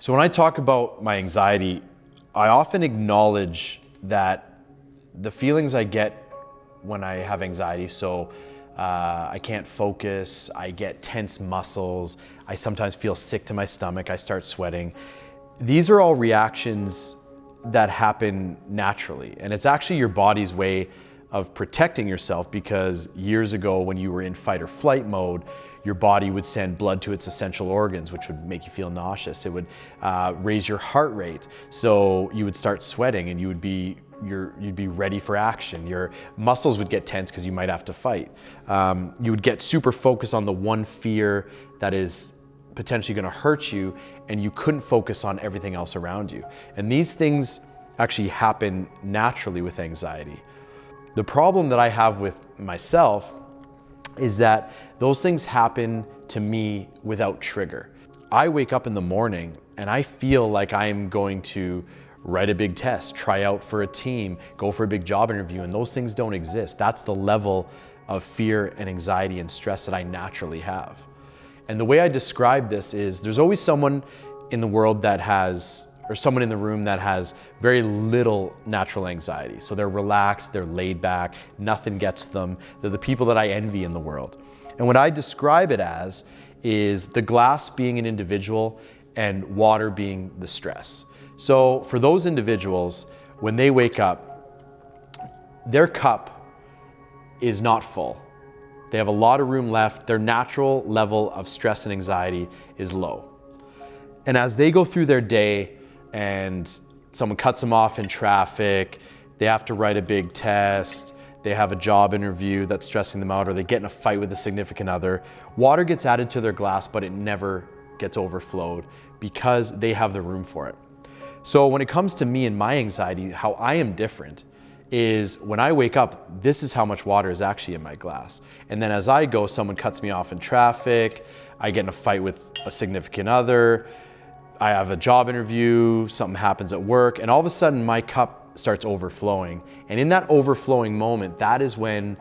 So when I talk about my anxiety, I often acknowledge that the feelings I get when I have anxiety, I can't focus, I get tense muscles, I sometimes feel sick to my stomach, I start sweating. These are all reactions that happen naturally, and it's actually your body's way of protecting yourself, because years ago when you were in fight or flight mode, your body would send blood to its essential organs, which would make you feel nauseous. It would raise your heart rate, so you would start sweating and you'd be ready for action. Your muscles would get tense because you might have to fight. You would get super focused on the one fear that is potentially going to hurt you, and you couldn't focus on everything else around you. And these things actually happen naturally with anxiety. The problem that I have with myself is that those things happen to me without trigger. I wake up in the morning and I feel like I'm going to write a big test, try out for a team, go for a big job interview, and those things don't exist. That's the level of fear and anxiety and stress that I naturally have. And the way I describe this is there's always someone in the world that has, or someone in the room that has very little natural anxiety. So they're relaxed, they're laid back, nothing gets them. They're the people that I envy in the world. And what I describe it as is the glass being an individual and water being the stress. So for those individuals, when they wake up, their cup is not full. They have a lot of room left. Their natural level of stress and anxiety is low. And as they go through their day and someone cuts them off in traffic, they have to write a big test, they have a job interview that's stressing them out, or they get in a fight with a significant other, water gets added to their glass, but it never gets overflowed because they have the room for it. So when it comes to me and my anxiety, how I am different is when I wake up, this is how much water is actually in my glass. And then as I go, someone cuts me off in traffic, I get in a fight with a significant other, I have a job interview, something happens at work, and all of a sudden my cup starts overflowing. And in that overflowing moment, that is when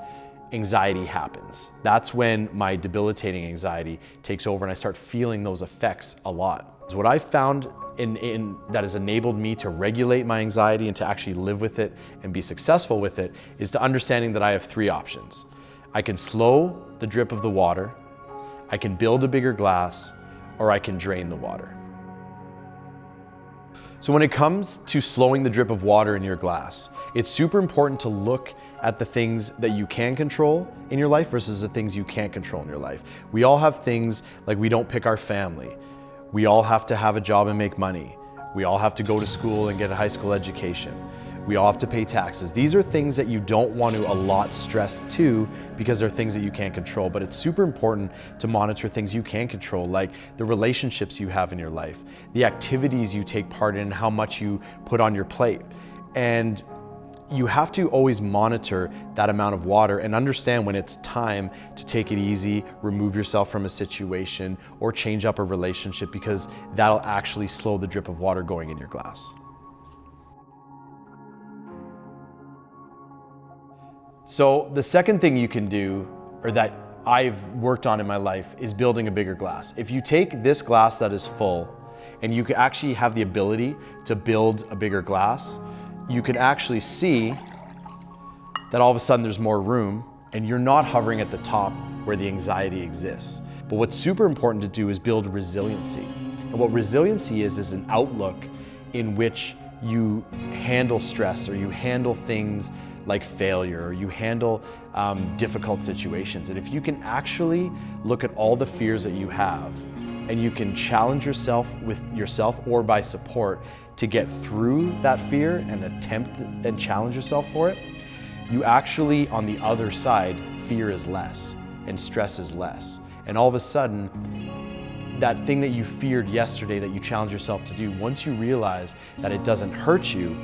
anxiety happens. That's when my debilitating anxiety takes over and I start feeling those effects a lot. So what I found that has enabled me to regulate my anxiety and to actually live with it and be successful with it is to understanding that I have three options. I can slow the drip of the water, I can build a bigger glass, or I can drain the water. So when it comes to slowing the drip of water in your glass, it's super important to look at the things that you can control in your life versus the things you can't control in your life. We all have things like we don't pick our family. We all have to have a job and make money. We all have to go to school and get a high school education. We all have to pay taxes. These are things that you don't want to allot stress to because they're things that you can't control, but it's super important to monitor things you can control, like the relationships you have in your life, the activities you take part in, how much you put on your plate. And you have to always monitor that amount of water and understand when it's time to take it easy, remove yourself from a situation, or change up a relationship, because that'll actually slow the drip of water going in your glass. So the second thing you can do, or that I've worked on in my life, is building a bigger glass. If you take this glass that is full and you can actually have the ability to build a bigger glass, you can actually see that all of a sudden there's more room and you're not hovering at the top where the anxiety exists. But what's super important to do is build resiliency. And what resiliency is an outlook in which you handle stress, or you handle things like failure, or you handle difficult situations. And if you can actually look at all the fears that you have and you can challenge yourself with yourself or by support to get through that fear and attempt and challenge yourself for it, you actually, on the other side, fear is less and stress is less. And all of a sudden, that thing that you feared yesterday that you challenged yourself to do, once you realize that it doesn't hurt you,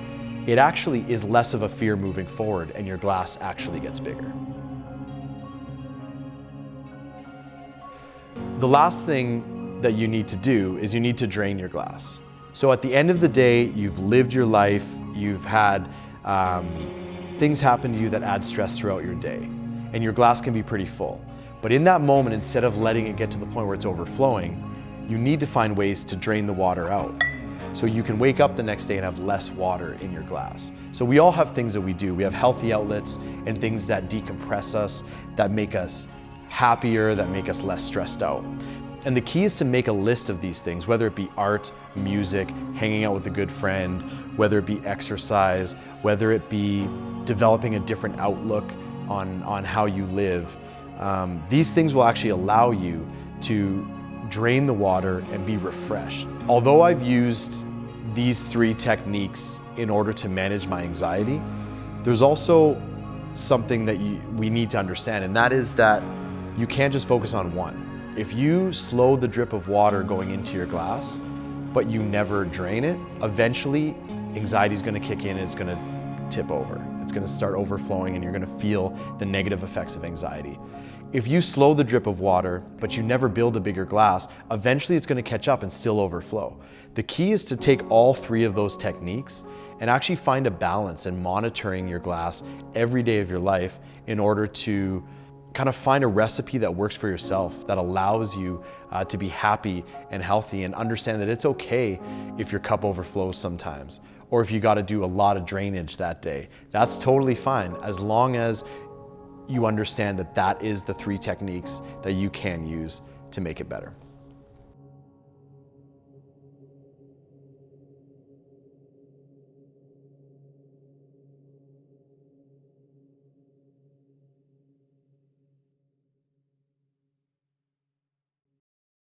it actually is less of a fear moving forward and your glass actually gets bigger. The last thing that you need to do is you need to drain your glass. So at the end of the day, you've lived your life, you've had things happen to you that add stress throughout your day, and your glass can be pretty full. But in that moment, instead of letting it get to the point where it's overflowing, you need to find ways to drain the water out. So you can wake up the next day and have less water in your glass. So we all have things that we do. We have healthy outlets and things that decompress us, that make us happier, that make us less stressed out. And the key is to make a list of these things, whether it be art, music, hanging out with a good friend, whether it be exercise, whether it be developing a different outlook on how you live. These things will actually allow you to drain the water and be refreshed. Although I've used these 3 techniques in order to manage my anxiety, there's also something that we need to understand, and that is that you can't just focus on one. If you slow the drip of water going into your glass, but you never drain it, eventually anxiety is going to kick in and it's going to tip over. It's going to start overflowing and you're going to feel the negative effects of anxiety. If you slow the drip of water, but you never build a bigger glass, eventually it's going to catch up and still overflow. The key is to take all 3 of those techniques and actually find a balance in monitoring your glass every day of your life in order to kind of find a recipe that works for yourself, that allows you to be happy and healthy, and understand that it's okay if your cup overflows sometimes, or if you got to do a lot of drainage that day. That's totally fine, as long as you understand that that is the 3 techniques that you can use to make it better.